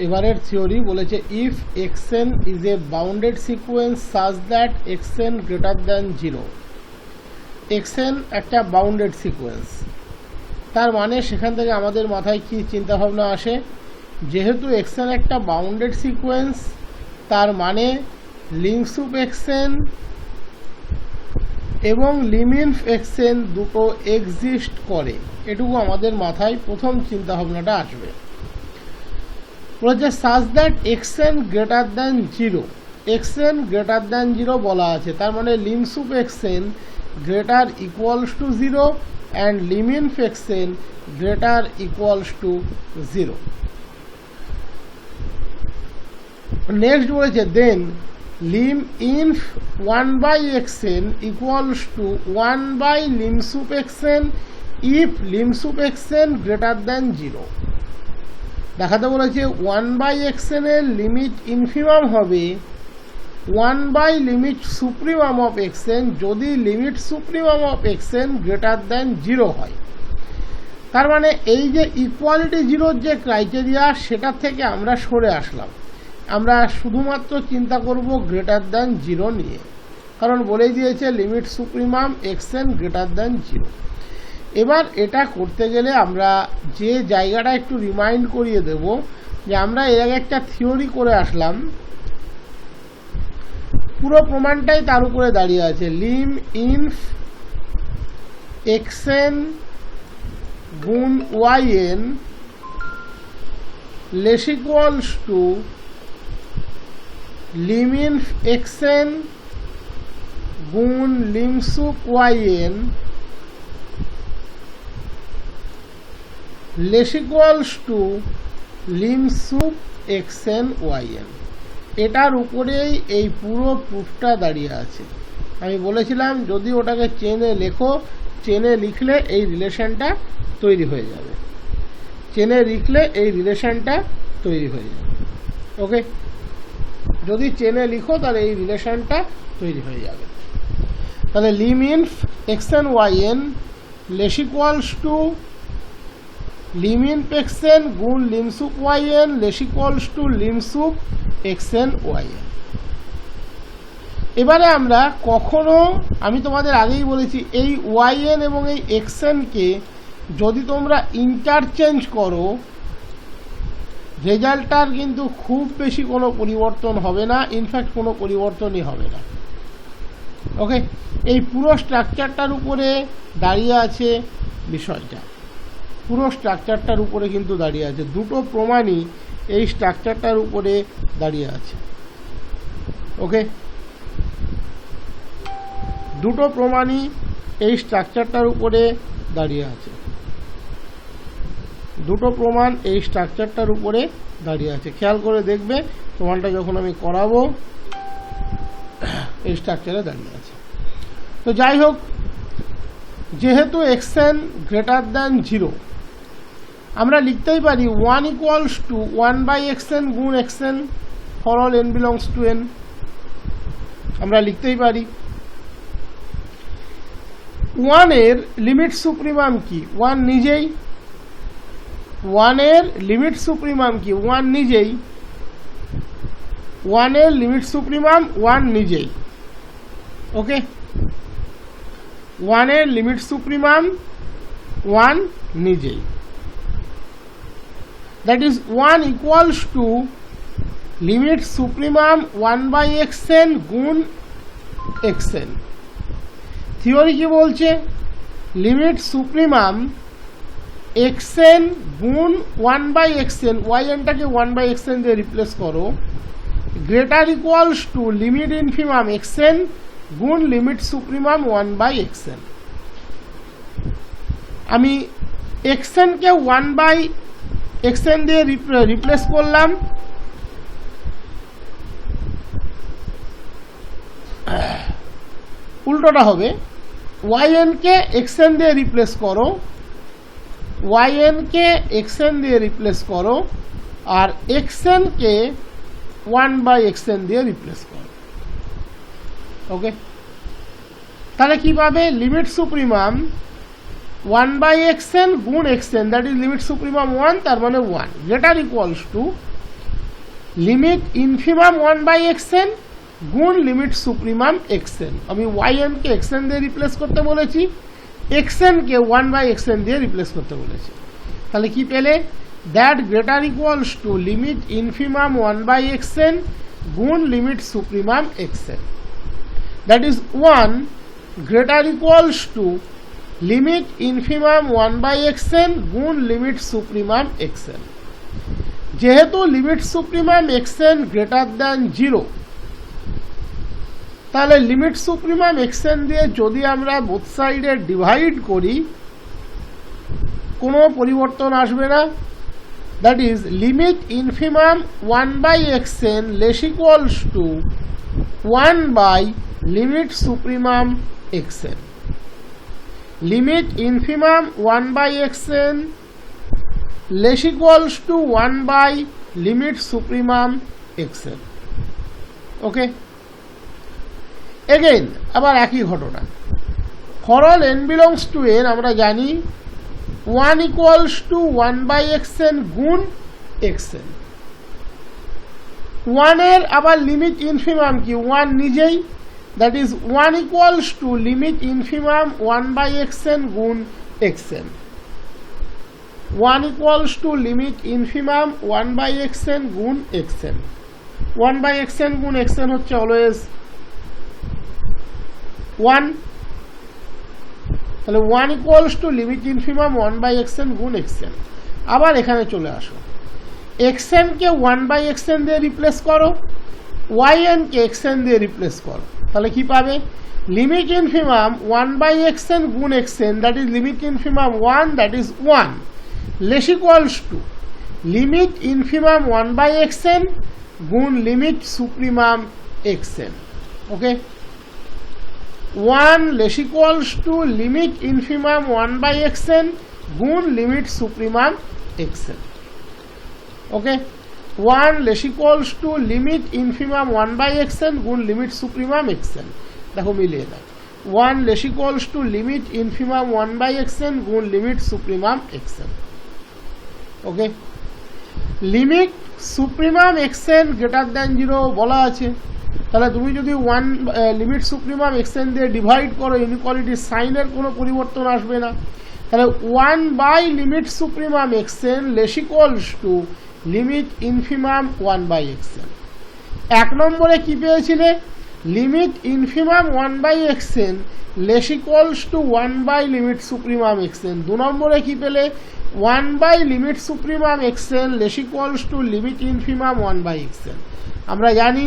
এবারের থিওরি বলেছে if xn is a bounded sequence such that xn greater than 0। xn একটা bounded sequence, তার মানে সেখান থেকে আমাদের মাথায় কি চিন্তা ভাবনা আসে, যেহেতু xn একটা বাউন্ডেড সিকোয়েন্স তার মানে লিঙ্কসুপ xn এবং লিমিনফ xn দুটো এক্সিস্ট করে, এটুকু আমাদের মাথায় প্রথম চিন্তা ভাবনাটা আসবে। বলেছে such that xn greater than 0, xn greater than 0 বলা আছে, তার মানে lim sup xn greater equals to 0 and lim inf xn greater equals to 0। Next বলেছে then lim inf 1 by xn equals to 1 by lim sup xn if lim sup xn greater than 0। দেখাতে বলেছে 1 by xn এর limit infimum হবে 1 by limit supremum of xn যদি limit supremum of xn greater than 0 হয়। তার মানে এই যে ইকুয়ালিটি জিরোর যে ক্রাইটেরিয়া সেটা থেকে আমরা সরে আসলাম, আমরা শুধুমাত্র চিন্তা করব গ্রেটার দ্যান 0 নিয়ে, কারণ বলেই দিয়েছে limit supremum xn greater than 0। এবার এটা করতে গেলে আমরা যে জায়গাটা একটু রিমাইন্ড করিয়ে দেব যে আমরা এর আগে একটা থিওরি করে আসলাম, পুরো প্রমাণটাই তার উপরে দাঁড়িয়ে আছে। লিম ইনফ xn গুণ yn less equals to lim inf xn গুণ lim sup yn less equals to lim sup xn yn। এটার উপরেই এই পুরো প্রুফটা দাঁড়িয়ে আছে। আমি বলেছিলাম যদি ওটাকে চেনে লেখো, চেনে লিখলে এই রিলেশনটা তৈরি হয়ে যাবে, চেনে লিখলে এই রিলেশনটা তৈরি হয়ে যাবে। ওকে, যদি চেনে লিখো তাহলে এই রিলেশনটা তৈরি হয়ে যাবে। তাহলে lim inf xn yn less equals to lim inf xn গুণ lim sup yn less equals to lim sup xn yn। এবারে আমরা কখনো, আমি তোমাদের আগেই বলেছি, এই yn এবং এই xn কে যদি তোমরা ইন্টারচেঞ্জ করো রেজাল্টটার কিন্তু খুব বেশি কোনো পরিবর্তন হবে না, ইনফ্যাক্ট কোনো পরিবর্তনই হবে না। ওকে, এই পুরো স্ট্রাকচারটার উপরে দাঁড়িয়ে আছে বিষয়টা, পুরো স্ট্রাকচারটার উপরে কিন্তু দাঁড়িয়ে আছে, দুটো প্রমাণই এই স্ট্রাকচারটার উপরে দাঁড়িয়ে আছে। ওকে, দুটো প্রমাণই এই স্ট্রাকচারটার উপরে দাঁড়িয়ে আছে, দুটো প্রমাণ এই স্ট্রাকচারটার উপরে দাঁড়িয়ে আছে। খেয়াল করে দেখবে প্রমাণটা যখন আমি করাবো এই স্ট্রাকচারে দাঁড়িয়ে আছে। তো যাই হোক, যেহেতু xn গ্রেটার দ্যান 0 আমরা লিখতেই পারি 1 ইকুয়ালস টু 1 বাই xn গুণ xn for all n belongs to n, আমরা লিখতেই পারি। 1 এর লিমিট সুপ্রিমাম কি? 1 নিজেই। 1 এর লিমিট সুপ্রিমাম কি? 1 নিজেই। 1 এর লিমিট সুপ্রিমাম 1 নিজেই। ওকে, 1 এর লিমিট সুপ্রিমাম 1 নিজেই। That is 1 equals to limit supremum 1 by xn গুণ xn। থিওরি কি বলছে? লিমিট সুপ্রিমাম xn গুণ 1 বাই xn, yn-টাকে 1 বাই xn দিয়ে রিপ্লেস করো, greater equals to limit infimum xn গুণ লিমিট সুপ্রিমাম 1 বাই xn। আমি xn-কে 1 বাই xn দিয়ে রিপ্লেস করলাম, উল্টোটা হবে yn-কে xn দিয়ে রিপ্লেস করো, yn-কে xn দিয়ে রিপ্লেস করো, আর xn-কে 1 বাই xn দিয়ে রিপ্লেস করো। ওকে, তাহলে কি পাবে? লিমিট সুপ্রিমাম 1 বাই xn গুণ xn, that is limit supremum 1, তার মানে 1 greater equals to limit infimum 1/xn গুণ লিমিট সুপ্রিমাম xn। আমি yn কে xn দিয়ে রিপ্লেস করতে বলেছি, xn কে 1/xn দিয়ে রিপ্লেস করতে বলেছি। তাহলে কি পেলে? That greater equals to limit infimum 1/xn গুণ limit supremum xn। That is 1 greater equals to limit infimum 1/xn গুণ লিমিট সুপ্রিমাম xn। যেহেতু limit supremum xn greater than 0, তাহলে লিমিট সুপ্রিমাম xn দিয়ে যদি আমরা বোথ সাইডে ডিভাইড করি কোনো পরিবর্তন আসবে না। That is limit infimum 1/xn less equals to 1 by limit supremum xn। Limit infimum 1/xn less equals to 1 by limit supremum xn। Okay, again আবার একই ঘটনা। For all n belongs to n আমরা জানি 1 ইকুয়ালস টু 1/xn গুণ xn। 1 এর আবার limit infimum কি? 1 নিজেই। That is 1 equals to limit infimum 1/xn গুণ xn। 1 equals to limit infimum 1/xn গুণ xn। 1/xn গুণ xn হচ্ছে অলওয়েজ 1। তাহলে 1 equals to limit infimum 1/xn গুণ xn। আবার এখানে চলে আসো, xn কে 1/xn দিয়ে রিপ্লেস করো, yn কে xn দিয়ে রিপ্লেস করো। তাহলে কি পাবে? লিমিট ইনফিমাম 1/xn গুণ xn, that is limit infimum 1, that is 1 less equals to limit infimum 1/xn গুণ limit supremum xn। Okay, 1 less equals to limit infimum 1/xn গুণ limit supremum xn। Okay, 1 less equals to limit infimum 1/xn গুণ limit supremum xn। দেখো মিলিয়ে দাও, 1 less equals to limit infimum 1/xn গুণ limit supremum xn। Okay, limit supremum xn greater than 0 বলা আছে। তাহলে তুমি যদি 1 লিমিট সুপ্রিমাম xn দিয়ে ডিভাইড করো, ইনইকুয়ালিটির সাইনের কোনো পরিবর্তন আসবে না। তাহলে 1 by limit supremum xn less equals to limit infimum 1/xn। 1 নম্বরে কি পেয়েছিলে? Limit infimum 1/xn less equals to 1 by limit supremum xn। 2 নম্বরে কি পেলে? 1 by limit supremum xn less equals to limit infimum 1/xn। আমরা জানি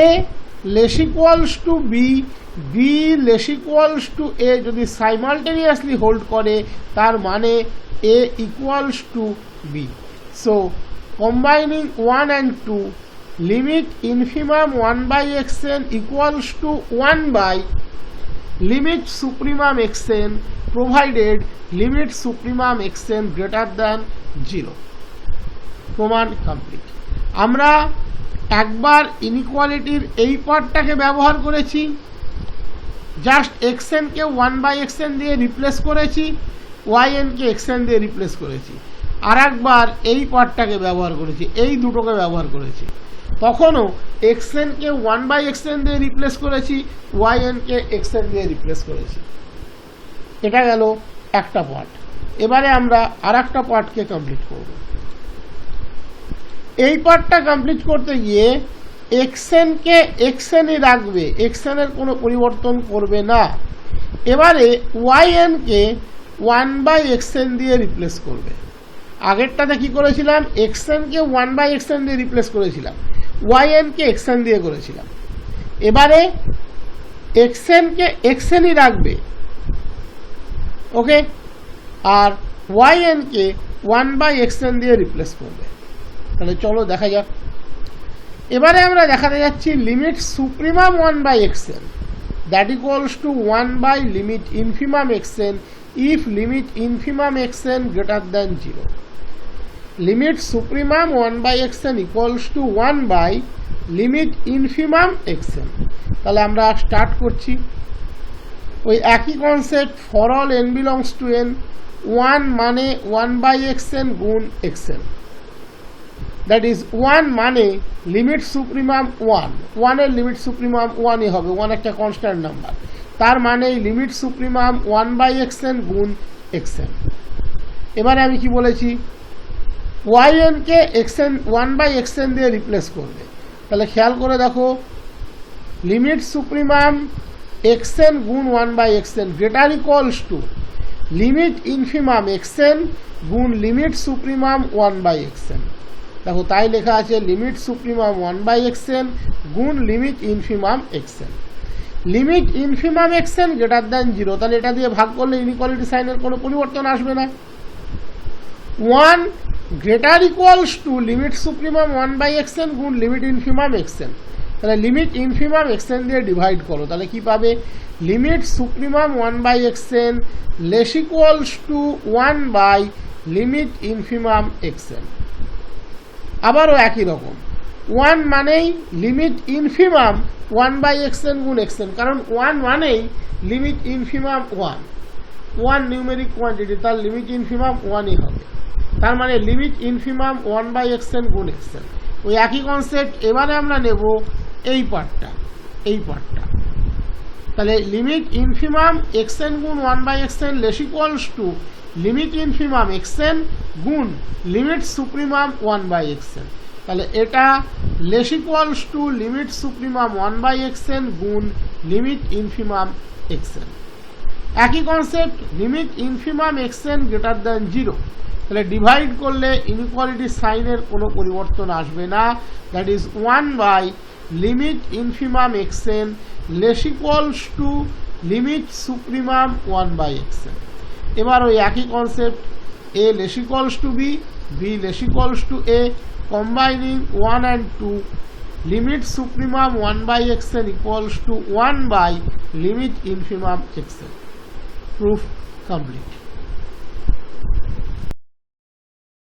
a less equals to b, b less equals to a যদি simultaneously hold করে তার মানে a equals to b। So combining 1 and 2, limit infimum 1/xn equals to 1 by limit supremum xn provided limit supremum xn greater than 0। প্রমাণ complete. আমরা একবার ইনইকুয়ালিটির এই পার্টটাকে ব্যবহার করেছি, জাস্ট xn কে 1/xn দিয়ে রিপ্লেস করেছি, yn কে xn দিয়ে রিপ্লেস করেছি। আর একবার এই পার্টটাকে ব্যবহার করেছি, এই দুটোকে ব্যবহার করেছি। তখনও xn কে 1/xn দিয়ে রিপ্লেস করেছি, yn কে xn দিয়ে রিপ্লেস করেছি। এটা গেল একটা পার্ট। এবারে আমরা আর একটা পার্টকে কমপ্লিট করব। এই পার্টটা কমপ্লিট করতে গিয়ে xn কে xnই রাখবে, xn এর কোনো পরিবর্তন করবে না। এবারে yn কে 1/xn দিয়ে রিপ্লেস করবে। আগেরটাতে কি করেছিলাম? xn কে 1/xn দিয়ে রিপ্লেস করেছিলাম, yn কে xn দিয়ে করেছিলাম। এবারে xn কে xnই রাখবে, ওকে, আর yn কে 1/xn দিয়ে রিপ্লেস করবে। তাহলে চলো দেখা যাক। এবারে আমরা দেখাতে যাচ্ছি limit supremum 1/xn that equals to 1 by limit infimum xn if limit infimum xn greater than 0। Limit supremum 1/xn equals to 1 by limit infimum xn। তাহলে আমরা স্টার্ট করছি ওই একই concept, for all n belongs to n, 1 মানে 1/xn গুণ xn। That is 1 মানে limit supremum 1, 1 এর limit supremum 1ই হবে, 1 একটা কনস্ট্যান্ট নাম্বার, তার মানে লিমিট সুপ্রিমাম 1/xn গুণ xn। এবারে আমি কি বলেছি, yn কে xn 1/xn দিয়ে রিপ্লেস করবে, তাহলে খেয়াল করে দেখো লিমিট সুপ্রিমাম xn গুণ 1/xn greater equals to limit infimum xn গুণ লিমিট সুপ্রিমাম 1/xn। দেখো তাই লেখা আছে লিমিট সুপ্রিমাম 1/xn গুণ limit infimum xn। Limit infimum xn greater than 0, তাহলে এটা দিয়ে ভাগ করলে ইনইকুয়ালিটি সাইনের কোনো পরিবর্তন আসবে না। 1 greater equals to limit supremum 1/xn গুণ লিমিট ইনফিমাম xn, তাহলে লিমিট ইনফিমাম xn দিয়ে ডিভাইড করো, তাহলে কি পাবে, limit supremum 1/xn less equals to 1 by limit infimum xn। আবারও একই রকম 1 মানেই লিমিট ইনফিমাম 1/xn গুণ xn, কারণ 1 মানেই লিমিট ইনফিমাম 1 নিউমেরিক কোয়ান্টিটি, তার লিমিট ইনফিমাম 1ই হবে, তার মানে লিমিট ইনফিমাম 1/xn গুণ xn। ওই একই কনসেপ্ট এবারে আমরা নেব এই পার্টটা, তাহলে লিমিট ইনফিমাম xn গুণ 1/xn less equals to limit infimum xn গুণ লিমিট সুপ্রিমাম 1/xn, তাহলে এটা less equals to limit supremum 1/xn গুণ লিমিট ইনফিমাম xn। একই concept limit infimum xn greater than 0, তাহলে ডিভাইড করলে ইনইকুয়ালিটি সাইনের কোনো পরিবর্তন আসবে না, that is 1 by limit infimum xn less equals to limit supremum 1/xn। এবার ওই একই concept a less equals to b, b less equals to a, combining 1 and 2, limit supremum 1/xn equals to 1 by limit infimum xn। Proof complete.